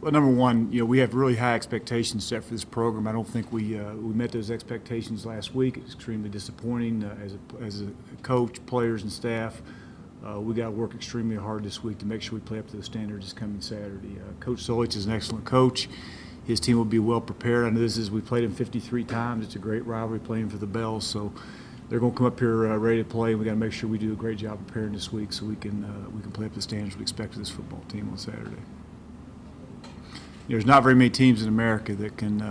Well, number one, we have really high expectations set for this program. I don't think we met those expectations last week. It's extremely disappointing as a coach, players, and staff. We got to work extremely hard this week to make sure we play up to the standard this coming Saturday. Coach Solich is an excellent coach. His team will be well prepared. I know we played him 53 times. It's a great rivalry playing for the Bells, so they're going to come up here ready to play. We got to make sure we do a great job preparing this week so we can play up to the standards we expect of this football team on Saturday. There's not very many teams in America that can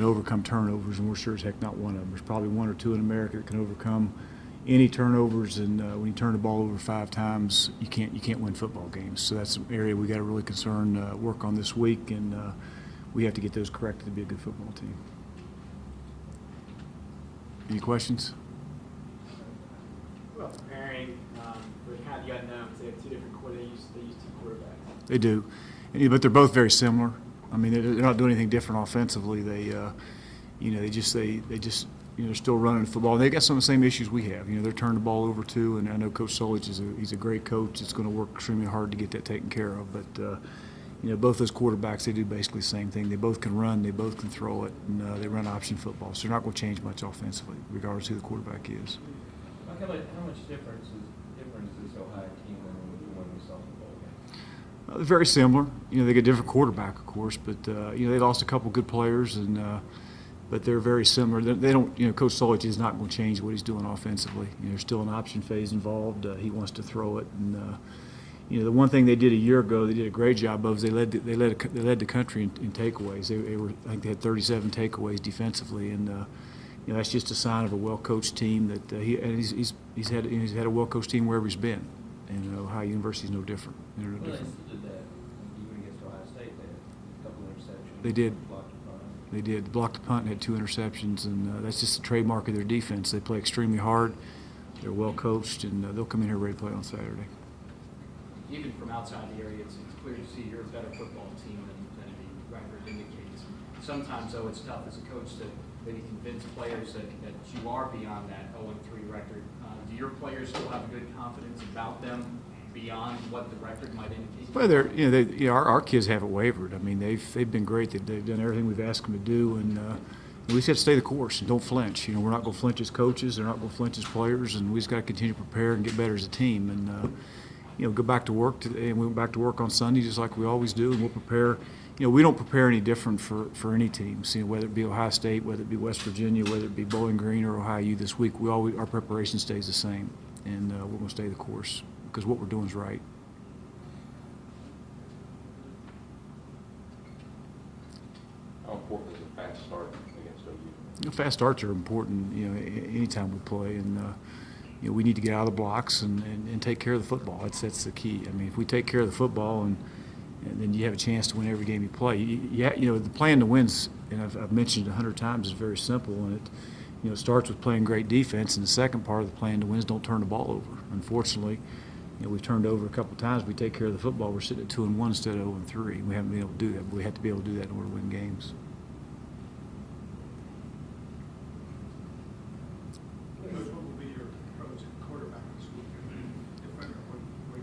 overcome turnovers, and we're sure as heck not one of them. There's probably one or two in America that can overcome any turnovers, and when you turn the ball over 5 times, you can't win football games. So that's an area we got to really work on this week, and we have to get those corrected to be a good football team. Any questions? Well, preparing for the kind you got to know, because they have 2 different quarterbacks. They use 2 quarterbacks. They do. But they're both very similar. I mean, they're not doing anything different offensively. They're still running the football. They got some of the same issues we have. They're turning the ball over too. And I know Coach Solich he's a great coach. It's going to work extremely hard to get that taken care of. But both those quarterbacks, they do basically the same thing. They both can run. They both can throw it, and they run option football. So they're not going to change much offensively, regardless of who the quarterback is. How much difference does Ohio team when we saw the bowl game? They're very similar. They get a different quarterback, of course, but they lost a couple good players, but they're very similar. They don't. Coach Solich is not going to change what he's doing offensively. There's still an option phase involved. He wants to throw it, and the one thing they did a year ago, they did a great job of is they led the country in takeaways. I think they had 37 takeaways defensively, and that's just a sign of a well-coached team. He's had a well-coached team wherever he's been. And Ohio University is no different. They're no different. They did that even against Ohio State. They had a couple of interceptions. They did. Blocked the punt. They did. Blocked the punt and had 2 interceptions, and that's just the trademark of their defense. They play extremely hard. They're well coached, and they'll come in here ready to play on Saturday. Even from outside the area, it's clear to see you're a better football team than the record indicates. Sometimes, though, it's tough as a coach to maybe convince players that you are beyond that 0-3 record. Do your players still have a good confidence about them beyond what the record might indicate? Well, our kids haven't wavered. I mean, they've been great. They've done everything we've asked them to do, and we just have to stay the course and don't flinch. We're not going to flinch as coaches. They're not going to flinch as players, and we just got to continue to prepare and get better as a team. And go back to work today, and we went back to work on Sunday just like we always do, and we'll prepare. We don't prepare any different for any teams. Whether it be Ohio State, whether it be West Virginia, whether it be Bowling Green or Ohio U this week, our preparation stays the same, and we're going to stay the course because what we're doing is right. How important is a fast start against OU? Fast starts are important. Anytime we play, and we need to get out of the blocks and take care of the football. That's the key. I mean, if we take care of the football and then you have a chance to win every game you play. The plan to wins, and I've mentioned it 100 times, is very simple, and it starts with playing great defense. And the second part of the plan to win is don't turn the ball over. Unfortunately, we've turned over a couple of times. We take care of the football. We're sitting at 2-1 instead of 0-3. We haven't been able to do that, but we have to be able to do that in order to win games.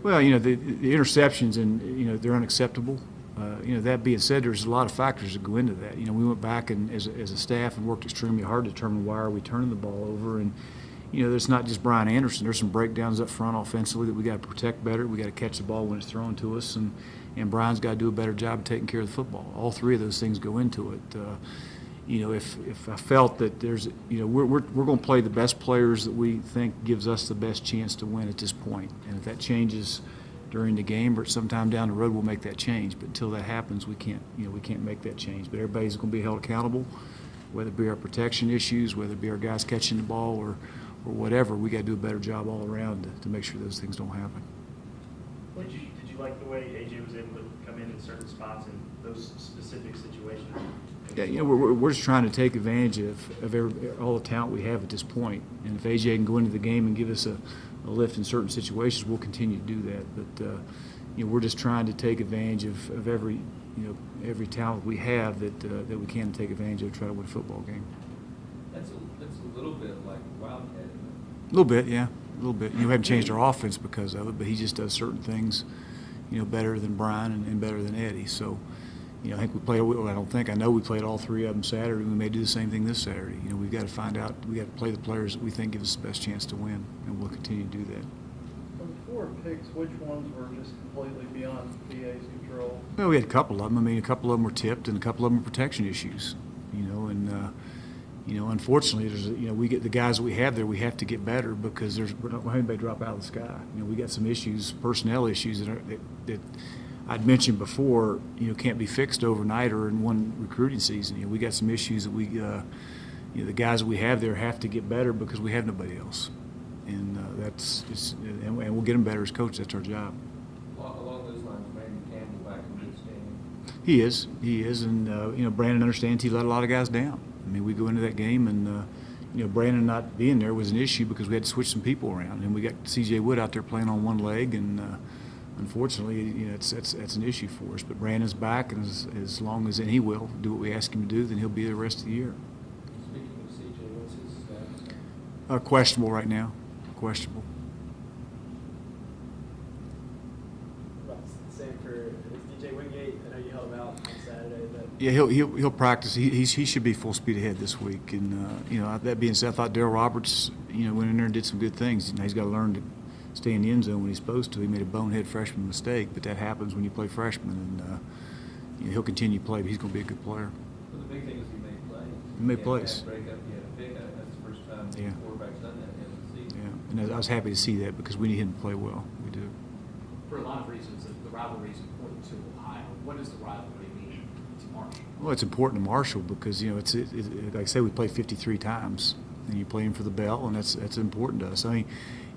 Well, the interceptions, and they're unacceptable. That being said, there's a lot of factors that go into that. We went back and as a staff and worked extremely hard to determine why are we turning the ball over. And there's not just Brian Anderson. There's some breakdowns up front offensively that we got to protect better. We got to catch the ball when it's thrown to us, and Brian's got to do a better job of taking care of the football. All 3 of those things go into it. If I felt that there's, we're going to play the best players that we think gives us the best chance to win at this point. And if that changes during the game or sometime down the road, we'll make that change. But until that happens, we can't make that change. But everybody's going to be held accountable, whether it be our protection issues, whether it be our guys catching the ball or whatever. We got to do a better job all around to make sure those things don't happen. Did you like the way AJ was able to come in certain spots in those specific situations? Yeah, we're just trying to take advantage of all the talent we have at this point. And if AJ can go into the game and give us a lift in certain situations, we'll continue to do that. But we're just trying to take advantage of every talent we have that we can take advantage of to try to win a football game. That's a little bit like Wildcat, isn't it? A little bit, yeah, a little bit. We haven't changed our offense because of it, but he just does certain things. better than Brian and better than Eddie. So, I think I know we played all three of them Saturday. We may do the same thing this Saturday. We've got to find out. We got to play the players that we think give us the best chance to win, and we'll continue to do that. Of the 4 picks, which ones were just completely beyond PA's control? Well, we had a couple of them. I mean, a couple of them were tipped, and a couple of them were protection issues. Unfortunately, we get the guys that we have there. We have to get better because we're not going to have anybody drop out of the sky. We got some issues, personnel issues that I'd mentioned before. Can't be fixed overnight or in one recruiting season. We got some issues that the guys that we have there have to get better because we have nobody else, and and we'll get them better as coach. That's our job. Along those lines, Brandon Campbell back in good standing. He is, and Brandon understands he let a lot of guys down. I mean, we go into that game, and Brandon not being there was an issue because we had to switch some people around, and we got C.J. Wood out there playing on one leg, and unfortunately, that's an issue for us. But Brandon's back, and as long as he will do what we ask him to do, then he'll be there the rest of the year. Speaking of C.J., what's his status? Questionable right now. Questionable. About the same for DJ Wingate. I know you held him out on Saturday, but Yeah, he'll practice. He should be full speed ahead this week. And that being said, I thought Darryl Roberts went in there and did some good things. He's got to learn to stay in the end zone when he's supposed to. He made a bonehead freshman mistake, but that happens when you play freshman. And he'll continue to play, but he's going to be a good player. Well, the big thing is he made plays. He made plays. Break up, he had a pick. That's the first time the quarterback's done that in the season. Yeah, and I was happy to see that because we need him to play well. We do. For a lot of reasons, the rivalry is important to Ohio. What does the rivalry mean to Marshall? Well, it's important to Marshall because it's like I say, we play 53 times, and you play him for the bell, and that's important to us. I mean,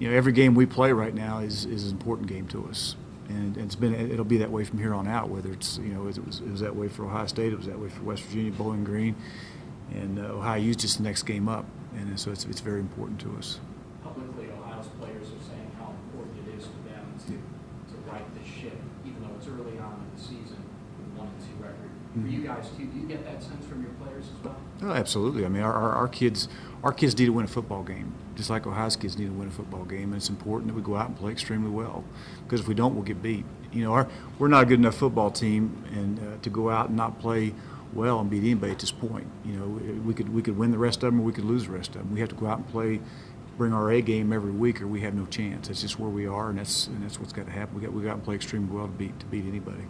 every game we play right now is an important game to us, and it'll be that way from here on out. Whether it's it was that way for Ohio State, it was that way for West Virginia, Bowling Green, and Ohio U's just the next game up, and so it's very important to us. Publicly, Ohio's players are saying how important it is for them to right the ship, even though it's early on in the season with 1-2 record. For you guys too, do you get that sense from your players as well? Oh, absolutely. I mean, our kids need to win a football game, just like Ohio's kids need to win a football game, and it's important that we go out and play extremely well, because if we don't, we'll get beat. We're not a good enough football team, and to go out and not play well and beat anybody at this point. We could win the rest of them, or we could lose the rest of them. We have to go out and play, bring our A game every week, or we have no chance. That's just where we are, and that's what's got to happen. We got to go out and play extremely well to beat anybody.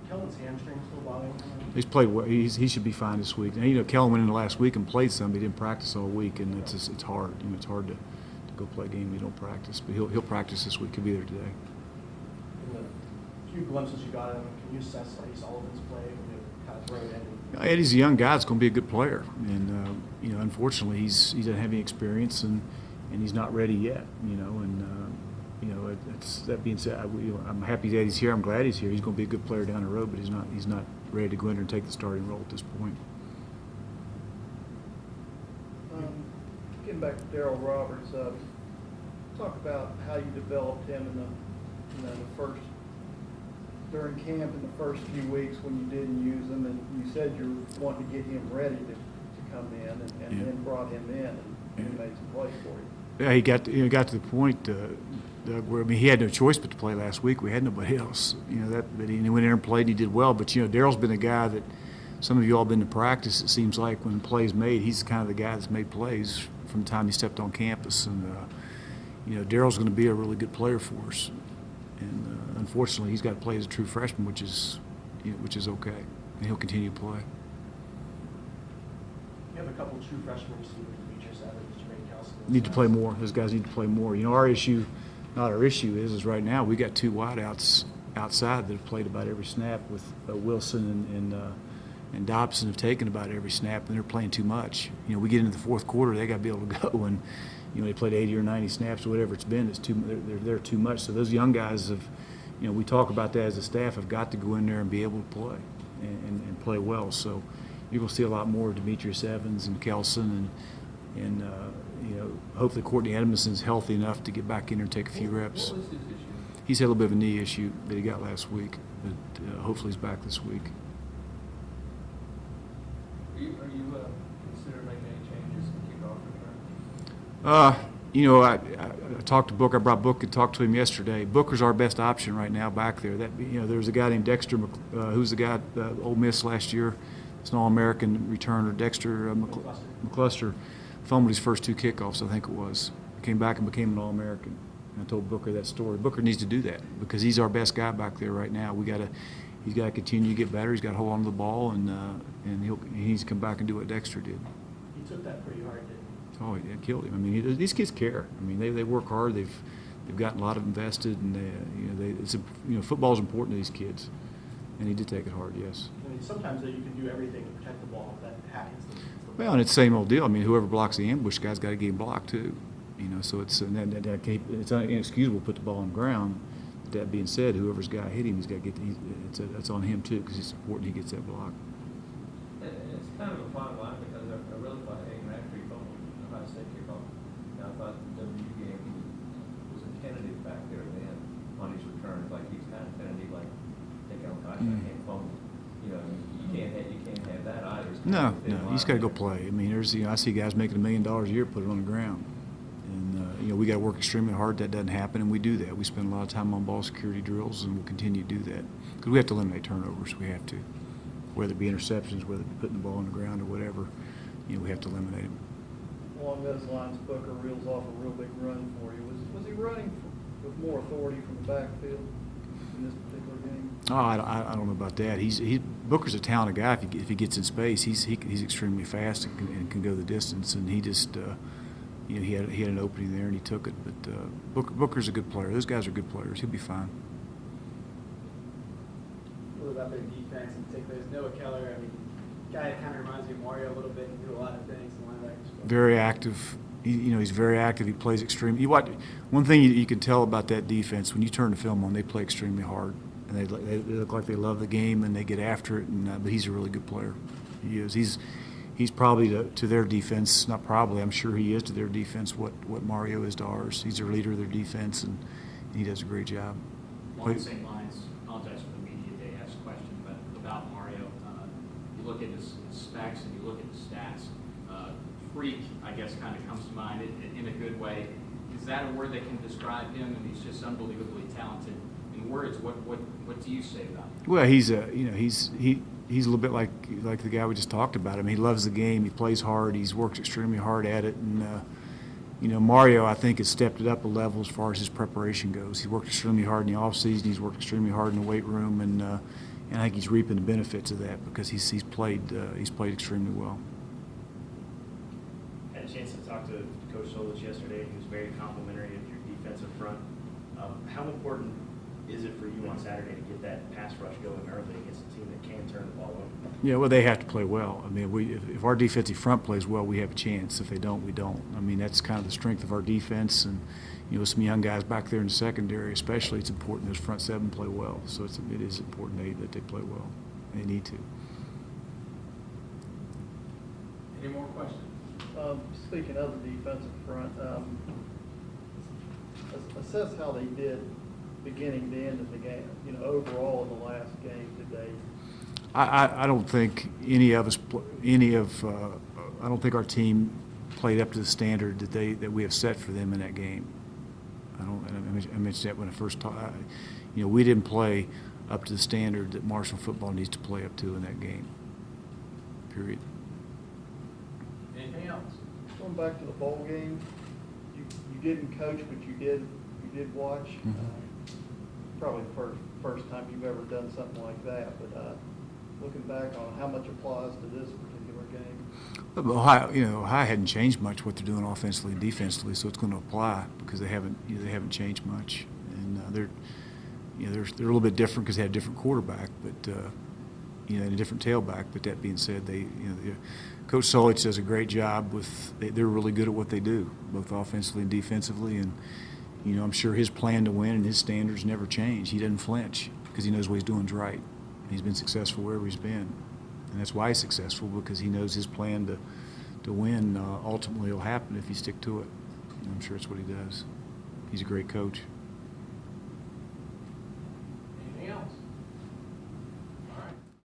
Kellen's hamstring still bothering him. He's played well. He should be fine this week. Now, Kellen went in the last week and played some. He didn't practice all week, and it's hard. It's hard to go play a game you don't practice. But he'll practice this week. He'll be there today. In the few glimpses you got of him, can you assess Eddie Sullivan's play when you kind of throw it in? Eddie's a young guy that's going to be a good player, and unfortunately he doesn't have any experience, and he's not ready yet. That being said, I'm happy that Eddie's here. I'm glad he's here. He's going to be a good player down the road, but he's not ready to go in there and take the starting role at this point. Getting back to Darryl Roberts, talk about how you developed him in the first during camp in the first few weeks when you didn't use him, and you said you were wanting to get him ready to come in, and then brought him in and made some plays for you. Yeah, he got to the point, Doug, where he had no choice but to play last week. We had nobody else. But he went in there and played. And he did well. But Darryl's been a guy that some of you all been to practice. It seems like when plays made, he's kind of the guy that's made plays from the time he stepped on campus. And Darryl's going to be a really good player for us. And unfortunately, he's got to play as a true freshman, which is okay, and he'll continue to play. You have a couple true freshman receivers, Demetrius Evans, Jermaine Kelson. Need to play more. Those guys need to play more. Our issue is right now we got 2 wideouts outside that have played about every snap, with Wilson and Dobson have taken about every snap, and they're playing too much. We get into the fourth quarter, they got to be able to go, and they played 80 or 90 snaps or whatever it's been. They're too much. So those young guys have, we talk about that as a staff, have got to go in there and be able to play and play well. So you're going to see a lot more of Demetrius Evans and Kelson and hopefully Courtney Edmondson's healthy enough to get back in there and take a few reps. What was his issue? He's had a little bit of a knee issue that he got last week, but hopefully he's back this week. Are you considering making any changes to kickoff return? I talked to Booker. I brought Booker and talked to him yesterday. Booker's our best option right now back there. There's a guy named Dexter, who's the guy Ole Miss last year. It's an All-American returner. Dexter McCluster fumbled his first 2 kickoffs, I think it was. Came back and became an All-American. And I told Booker that story. Booker needs to do that because he's our best guy back there right now. He's got to continue to get better. He's got to hold on to the ball, and he needs to come back and do what Dexter did. He took that pretty hard, didn't he? Oh, it killed him. I mean, these kids care. I mean, they work hard. They've gotten a lot of invested, and football's important to these kids. And he did take it hard, yes. I mean, sometimes you can do everything to protect the ball. If that happens. Well, and it's the same old deal. I mean, whoever blocks the ambush guy's got to get him blocked too. So it's it's inexcusable to put the ball on the ground. That being said, whoever's guy hit him, he's got to get. It's on him too because it's important he gets that block. And it's kind of a fine line because I really thought Hayden actually fumbled Ohio State kickoff. Now I thought the W game was a tentative back there then on his returns, like he's kind of tentative, like thinking, oh gosh, I can't fumble. You can't have that either. No, you just got to go play. I mean, I see guys making $1 million a year put it on the ground, and we got to work extremely hard. That doesn't happen, and we do that. We spend a lot of time on ball security drills, and we'll continue to do that because we have to eliminate turnovers. We have to, whether it be interceptions, whether it be putting the ball on the ground or whatever. We have to eliminate them. Along those lines, Booker reels off a real big run for you. Was he running with more authority from the backfield in this particular game? Oh, I don't know about that. Booker's a talented guy. If he gets in space, he's extremely fast and can go the distance. And he just he had an opening there and he took it. But Booker's a good player. Those guys are good players. He'll be fine. What about their defense in particular? Noah Keller, I mean, guy that kind of reminds me of Mario a little bit. He did a lot of things in linebackers. Very active. He's very active. He plays extremely. One thing you can tell about that defense when you turn the film on, they play extremely hard, and they look like they love the game and they get after it. But he's a really good player. He is. He's probably to their defense. Not probably. I'm sure he is to their defense. What Mario is to ours. He's their leader of their defense, and he does a great job. Along the same lines, apologize for the media day asked question, but about Mario, you look at his specs and you look at the stats. Freak, I guess, kind of comes to mind in a good way. Is that a word that can describe him? And he's just unbelievably talented. In words, what do you say about him? Well, he's a little bit like the guy we just talked about. I mean, he loves the game. He plays hard. He's worked extremely hard at it. And Mario, I think, has stepped it up a level as far as his preparation goes. He worked extremely hard in the offseason. He's worked extremely hard in the weight room, and I think he's reaping the benefits of that because he's played extremely well. Had a chance to talk to Coach Solich yesterday. He was very complimentary of your defensive front. How important is it for you on Saturday to get that pass rush going early against a team that can turn the ball over? Yeah, well, they have to play well. I mean, if our defensive front plays well, we have a chance. If they don't, we don't. I mean, that's kind of the strength of our defense. And, some young guys back there in the secondary especially, it's important those front seven play well. So it is important that they play well. They need to. Any more questions? Speaking of the defensive front, assess how they did beginning to end of the game. Overall in the last game, did they? I don't think I don't think our team played up to the standard that we have set for them in that game. I mentioned that when I first talked. We didn't play up to the standard that Marshall football needs to play up to in that game. Period. Anything else? Going back to the bowl game, you didn't coach, but you did watch. Mm-hmm. Probably the first time you've ever done something like that. But looking back on how much applies to this particular game. Ohio hadn't changed much what they're doing offensively and defensively, so it's going to apply because they haven't changed much, and they're a little bit different because they have a different quarterback, but and a different tailback. But that being said, Coach Solich does a great job they're really good at what they do, both offensively and defensively, and I'm sure his plan to win and his standards never change. He doesn't flinch because he knows what he's doing is right. He's been successful wherever he's been, and that's why he's successful because he knows his plan to win ultimately will happen if you stick to it. And I'm sure it's what he does. He's a great coach.